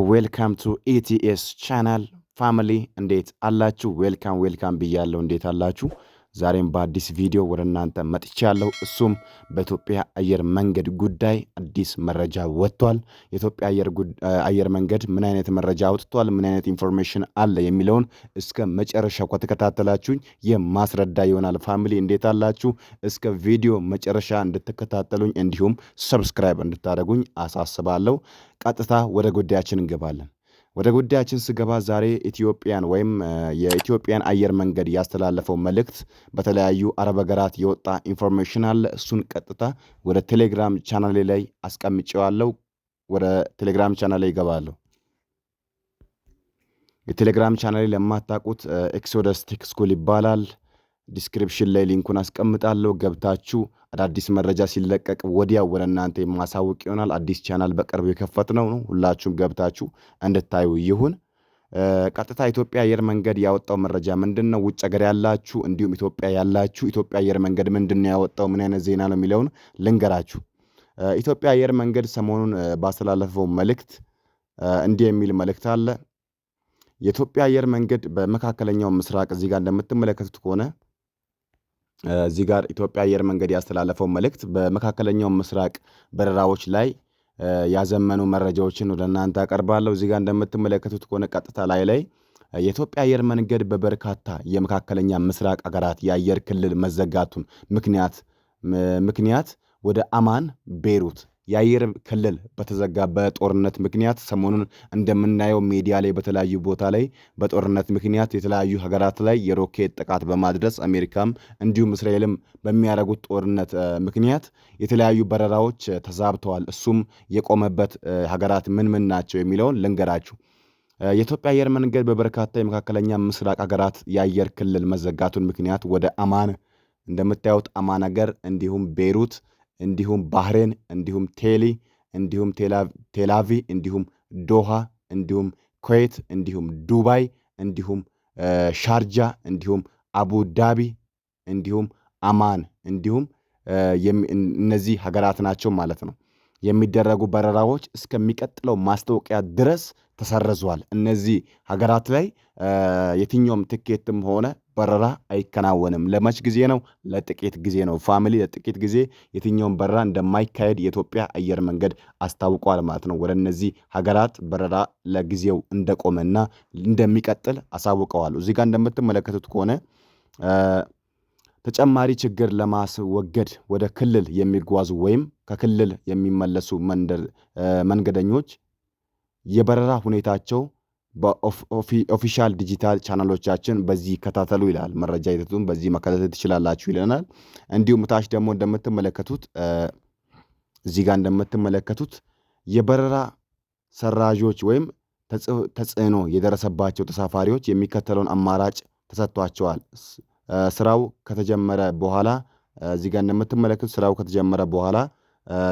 ዌልካም ቱ ኢቲኤስ ቻናል ፋሚሊ እንዴት አላችሁ? ዌልካም ብያለሁ። እንዴት አላችሁ? ዛሬም በአዲስ ቪዲዮ ወደ እናንተ መጥቻለሁ። እሱም በኢትዮጵያ አየር መንገድ ጉዳይ አዲስ መረጃ ወጥቷል። የኢትዮጵያ አየር መንገድ ምን አይነት መረጃ አውጥቷል፣ ምን አይነት ኢንፎርሜሽን አለ የሚለውን እስከ መጨረሻው ከተከታተላችሁኝ የማስረዳ ይሆናል። ፋሚሊ እንዴት አላችሁ? እስከ ቪዲዮ መጨረሻ እንድትከታተሉኝ እንዲሁም ሰብስክራይብ እንድታደርጉኝ አሳስባለሁ። ቀጥታ ወደ ጉዳያችን እንገባለን። ወደ ጉዳያችን ስገባ ዛሬ ኢትዮጵያን ወይም የኢትዮጵያን አየር መንገድ ያስተላለፈው መልእክት በተለያዩ አረብ ሀገራት የወጣ ኢንፎርሜሽን አለ። እሱን ቀጥታ ወደ ቴሌግራም ቻናሌ ላይ አስቀምጬዋለሁ። ወደ ቴሌግራም ቻናሌ ይገባለሁ። የቴሌግራም ቻናሌ ለማታውቁት ኤክሶደስ ቴክ ስኩል ይባላል። ዲስክሪፕሽን ላይ ሊንኩን አስቀምጣለሁ። ገብታችሁ አዳዲስ መረጃ ሲለቀቅ ወዲያው ወደ እናንተ የማሳውቅ ይሆናል። አዲስ ቻናል በቅርብ የከፈትነው ነው። ሁላችሁም ገብታችሁ እንድታዩ ይሁን። ቀጥታ ኢትዮጵያ አየር መንገድ ያወጣው መረጃ ምንድነው? ውጭ ሀገር ያላችሁ እንዲሁም ኢትዮጵያ ያላችሁ ኢትዮጵያ አየር መንገድ ምንድነው ያወጣው፣ ምን አይነት ዜና ነው የሚለውን ልንገራችሁ። ኢትዮጵያ አየር መንገድ ሰሞኑን ባስተላለፈው መልእክት እንዲህ የሚል መልእክት አለ። የኢትዮጵያ አየር መንገድ በመካከለኛው ምስራቅ እዚህ ጋር እንደምትመለከቱት ከሆነ እዚህ ጋር ኢትዮጵያ አየር መንገድ ያስተላለፈው መልእክት በመካከለኛው ምስራቅ በረራዎች ላይ ያዘመኑ መረጃዎችን ወደ እናንተ አቀርባለሁ። እዚህ ጋር እንደምትመለከቱት ከሆነ ቀጥታ ላይ የኢትዮጵያ አየር መንገድ በበርካታ የመካከለኛ ምስራቅ አገራት የአየር ክልል መዘጋቱን ምክንያት ወደ አማን፣ ቤይሩት የአየር ክልል በተዘጋበት ጦርነት ምክንያት ሰሞኑን እንደምናየው ሚዲያ ላይ በተለያዩ ቦታ ላይ በጦርነት ምክንያት የተለያዩ ሀገራት ላይ የሮኬት ጥቃት በማድረስ አሜሪካም እንዲሁም እስራኤልም በሚያደርጉት ጦርነት ምክንያት የተለያዩ በረራዎች ተዛብተዋል። እሱም የቆመበት ሀገራት ምን ናቸው የሚለውን ልንገራችሁ። የኢትዮጵያ አየር መንገድ በበርካታ የመካከለኛ ምስራቅ ሀገራት የአየር ክልል መዘጋቱን ምክንያት ወደ አማን እንደምታዩት አማን ሀገር እንዲሁም ቤይሩት እንዲሁም ባህሬን እንዲሁም እንዲሁም ቴላቪ እንዲሁም ዶሃ እንዲሁም ኩዌት እንዲሁም ዱባይ እንዲሁም ሻርጃ እንዲሁም አቡዳቢ እንዲሁም አማን እንዲሁም እነዚህ ሀገራት ናቸው ማለት ነው። የሚደረጉ በረራዎች እስከሚቀጥለው ማስታወቂያ ድረስ ተሰረዟል። እነዚህ ሀገራት ላይ የትኛውም ትኬትም ሆነ በረራ አይከናወንም። ለመች ጊዜ ነው? ለጥቂት ጊዜ ነው። ፋሚሊ ለጥቂት ጊዜ የትኛውም በረራ እንደማይካሄድ የኢትዮጵያ አየር መንገድ አስታውቋል ማለት ነው። ወደ እነዚህ ሀገራት በረራ ለጊዜው እንደቆመና እንደሚቀጥል አሳውቀዋል። እዚህ ጋር እንደምትመለከቱት ከሆነ ተጨማሪ ችግር ለማስወገድ ወደ ክልል የሚጓዙ ወይም ከክልል የሚመለሱ መንገደኞች የበረራ ሁኔታቸው በኦፊሻል ዲጂታል ቻናሎቻችን በዚህ ይከታተሉ ይላል። መረጃ ይዘቱን በዚህ መከታተል ትችላላችሁ ይለናል። እንዲሁም ታች ደግሞ እንደምትመለከቱት እዚህ ጋር እንደምትመለከቱት የበረራ ሰራዦች ወይም ተጽዕኖ የደረሰባቸው ተሳፋሪዎች የሚከተለውን አማራጭ ተሰጥቷቸዋል። ስራው ከተጀመረ በኋላ እዚህ ጋር እንደምትመለከቱት ስራው ከተጀመረ በኋላ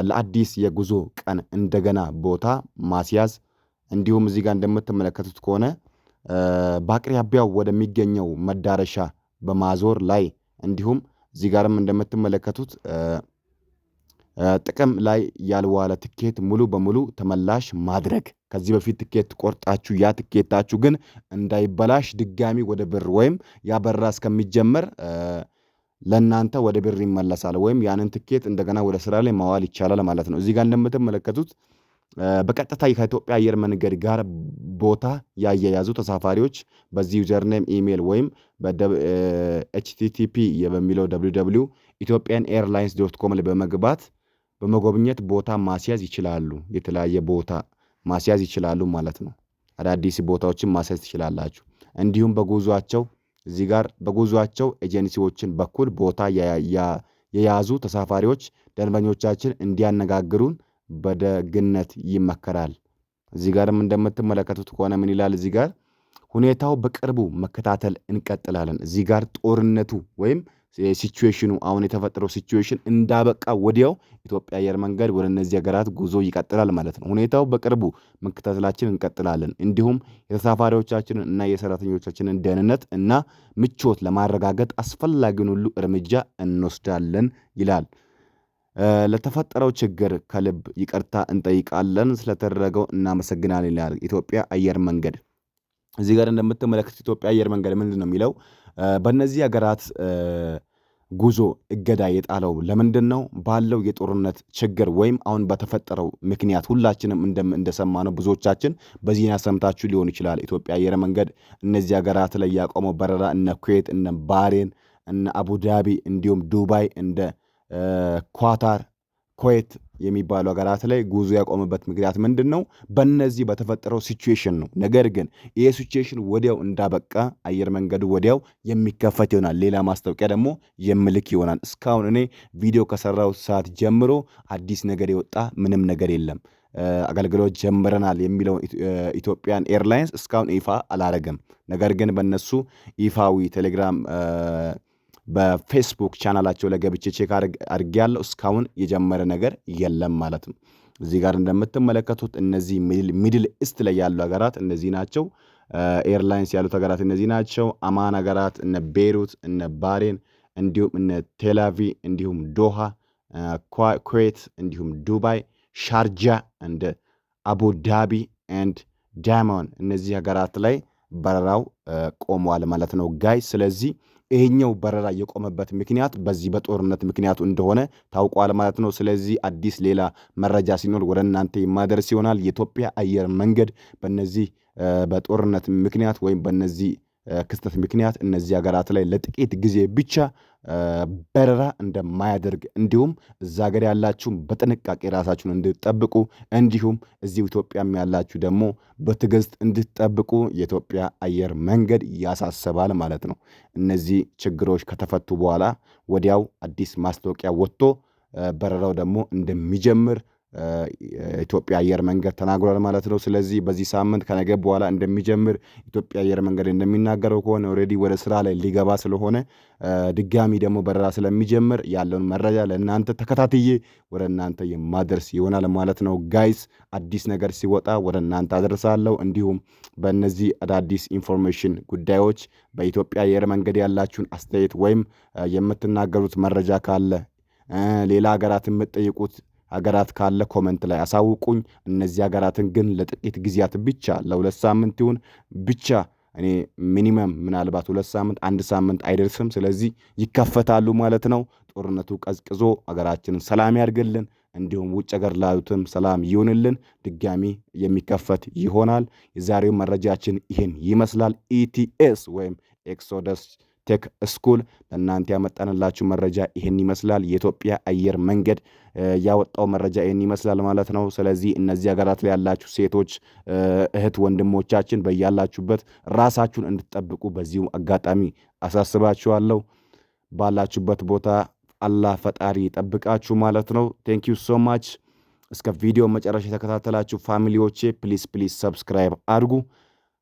ለአዲስ የጉዞ ቀን እንደገና ቦታ ማስያዝ እንዲሁም እዚህ ጋር እንደምትመለከቱት ከሆነ በአቅራቢያው ወደሚገኘው መዳረሻ በማዞር ላይ እንዲሁም እዚህ ጋርም እንደምትመለከቱት ጥቅም ላይ ያልዋለ ትኬት ሙሉ በሙሉ ተመላሽ ማድረግ። ከዚህ በፊት ትኬት ቆርጣችሁ ያ ትኬታችሁ ግን እንዳይበላሽ ድጋሚ ወደ ብር ወይም ያ በረራ እስከሚጀመር ለእናንተ ወደ ብር ይመለሳል ወይም ያንን ትኬት እንደገና ወደ ስራ ላይ ማዋል ይቻላል ማለት ነው። እዚህ ጋር እንደምትመለከቱት በቀጥታ ከኢትዮጵያ አየር መንገድ ጋር ቦታ ያያያዙ ተሳፋሪዎች በዚህ ዩዘርኔም ኢሜል ወይም በhttp በሚለው www ethiopianairlines.com ላይ በመግባት በመጎብኘት ቦታ ማስያዝ ይችላሉ። የተለያየ ቦታ ማስያዝ ይችላሉ ማለት ነው። አዳዲስ ቦታዎችን ማስያዝ ትችላላችሁ። እንዲሁም በጉዟቸው እዚህ ጋር በጉዟቸው ኤጀንሲዎችን በኩል ቦታ የያዙ ተሳፋሪዎች ደንበኞቻችን እንዲያነጋግሩን በደግነት ይመከራል። እዚህ ጋርም እንደምትመለከቱት ከሆነ ምን ይላል? እዚህ ጋር ሁኔታው በቅርቡ መከታተል እንቀጥላለን። እዚህ ጋር ጦርነቱ ወይም ሲቹዌሽኑ አሁን የተፈጠረው ሲቹዌሽን እንዳበቃ ወዲያው ኢትዮጵያ አየር መንገድ ወደ እነዚህ ሀገራት ጉዞ ይቀጥላል ማለት ነው። ሁኔታው በቅርቡ መከታተላችን እንቀጥላለን። እንዲሁም የተሳፋሪዎቻችንን እና የሰራተኞቻችንን ደህንነት እና ምቾት ለማረጋገጥ አስፈላጊውን ሁሉ እርምጃ እንወስዳለን ይላል። ለተፈጠረው ችግር ከልብ ይቅርታ እንጠይቃለን። ስለተደረገው እናመሰግናለን ይላል ኢትዮጵያ አየር መንገድ። እዚህ ጋር እንደምትመለከቱት ኢትዮጵያ አየር መንገድ ምንድን ነው የሚለው በእነዚህ ሀገራት ጉዞ እገዳ የጣለው ለምንድን ነው? ባለው የጦርነት ችግር ወይም አሁን በተፈጠረው ምክንያት ሁላችንም እንደሰማነው ብዙዎቻችን በዜና ሰምታችሁ ሊሆን ይችላል። ኢትዮጵያ አየር መንገድ እነዚህ ሀገራት ላይ ያቆመው በረራ እነ ኩዌት፣ እነ ባህሬን፣ እነ አቡዳቢ እንዲሁም ዱባይ እንደ ኳታር፣ ኩዌት የሚባሉ ሀገራት ላይ ጉዞ ያቆመበት ምክንያት ምንድን ነው? በእነዚህ በተፈጠረው ሲቹዌሽን ነው። ነገር ግን ይህ ሲቹዌሽን ወዲያው እንዳበቃ አየር መንገዱ ወዲያው የሚከፈት ይሆናል። ሌላ ማስታወቂያ ደግሞ የምልክ ይሆናል። እስካሁን እኔ ቪዲዮ ከሰራው ሰዓት ጀምሮ አዲስ ነገር የወጣ ምንም ነገር የለም። አገልግሎት ጀምረናል የሚለው ኢትዮጵያን ኤርላይንስ እስካሁን ይፋ አላረገም። ነገር ግን በእነሱ ይፋዊ ቴሌግራም በፌስቡክ ቻናላቸው ላይ ገብቼ ቼክ አድርጌያለሁ። እስካሁን የጀመረ ነገር የለም ማለት ነው። እዚህ ጋር እንደምትመለከቱት እነዚህ ሚድል ኢስት ላይ ያሉ ሀገራት እነዚህ ናቸው። ኤርላይንስ ያሉት ሀገራት እነዚህ ናቸው። አማን ሀገራት እነ ቤይሩት፣ እነ ባህሬን እንዲሁም እነ ቴላቪ እንዲሁም ዶሃ፣ ኩዌት እንዲሁም ዱባይ፣ ሻርጃ እንደ አቡዳቢ ኤንድ ዳማን እነዚህ ሀገራት ላይ በረራው ቆመዋል ማለት ነው ጋይ። ስለዚህ ይሄኛው በረራ የቆመበት ምክንያት በዚህ በጦርነት ምክንያቱ እንደሆነ ታውቋል ማለት ነው። ስለዚህ አዲስ ሌላ መረጃ ሲኖር ወደ እናንተ የማደርስ ይሆናል። የኢትዮጵያ አየር መንገድ በነዚህ በጦርነት ምክንያት ወይም በነዚህ ክስተት ምክንያት እነዚህ ሀገራት ላይ ለጥቂት ጊዜ ብቻ በረራ እንደማያደርግ እንዲሁም እዛ ሀገር ያላችሁ በጥንቃቄ ራሳችሁን እንድትጠብቁ እንዲሁም እዚሁ ኢትዮጵያም ያላችሁ ደግሞ በትዕግስት እንድትጠብቁ የኢትዮጵያ አየር መንገድ ያሳስባል ማለት ነው። እነዚህ ችግሮች ከተፈቱ በኋላ ወዲያው አዲስ ማስታወቂያ ወጥቶ በረራው ደግሞ እንደሚጀምር ኢትዮጵያ አየር መንገድ ተናግሯል ማለት ነው። ስለዚህ በዚህ ሳምንት ከነገ በኋላ እንደሚጀምር ኢትዮጵያ አየር መንገድ እንደሚናገረው ከሆነ ኦልሬዲ ወደ ስራ ላይ ሊገባ ስለሆነ ድጋሚ ደግሞ በረራ ስለሚጀምር ያለውን መረጃ ለእናንተ ተከታትዬ ወደ እናንተ የማደርስ ይሆናል ማለት ነው። ጋይስ አዲስ ነገር ሲወጣ ወደ እናንተ አደርሳለሁ። እንዲሁም በእነዚህ አዳዲስ ኢንፎርሜሽን ጉዳዮች በኢትዮጵያ አየር መንገድ ያላችሁን አስተያየት ወይም የምትናገሩት መረጃ ካለ ሌላ ሀገራት የምትጠይቁት ሀገራት ካለ ኮመንት ላይ አሳውቁኝ። እነዚህ ሀገራትን ግን ለጥቂት ጊዜያት ብቻ ለ2 ሳምንት ይሁን ብቻ እኔ ሚኒመም ምናልባት 2 ሳምንት 1 ሳምንት አይደርስም። ስለዚህ ይከፈታሉ ማለት ነው። ጦርነቱ ቀዝቅዞ ሀገራችንን ሰላም ያድርግልን፣ እንዲሁም ውጭ ሀገር ላሉትም ሰላም ይሁንልን። ድጋሚ የሚከፈት ይሆናል። የዛሬው መረጃችን ይህን ይመስላል። ኢቲኤስ ወይም ኤክሶደስ ቴክ ስኩል ለእናንተ ያመጣንላችሁ መረጃ ይህን ይመስላል። የኢትዮጵያ አየር መንገድ ያወጣው መረጃ ይህን ይመስላል ማለት ነው። ስለዚህ እነዚህ ሀገራት ላይ ያላችሁ ሴቶች እህት ወንድሞቻችን በያላችሁበት ራሳችሁን እንድትጠብቁ በዚሁ አጋጣሚ አሳስባችኋለሁ። ባላችሁበት ቦታ አላህ ፈጣሪ ይጠብቃችሁ ማለት ነው። ቴንኪዩ ሶ ማች። እስከ ቪዲዮ መጨረሻ የተከታተላችሁ ፋሚሊዎቼ ፕሊስ ሰብስክራይብ አድርጉ።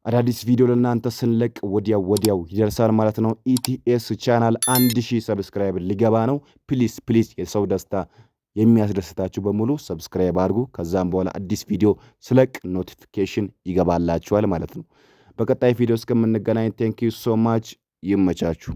አዳዲስ ቪዲዮ ለእናንተ ስንለቅ ወዲያው ይደርሳል ማለት ነው። ኢቲኤስ ቻናል 1000 ሰብስክራይብ ሊገባ ነው። ፕሊስ የሰው ደስታ የሚያስደስታችሁ በሙሉ ሰብስክራይብ አድርጉ። ከዛም በኋላ አዲስ ቪዲዮ ስለቅ ኖቲፊኬሽን ይገባላችኋል ማለት ነው። በቀጣይ ቪዲዮ እስከምንገናኝ ቴንክ ዩ ሶ ማች። ይመቻችሁ።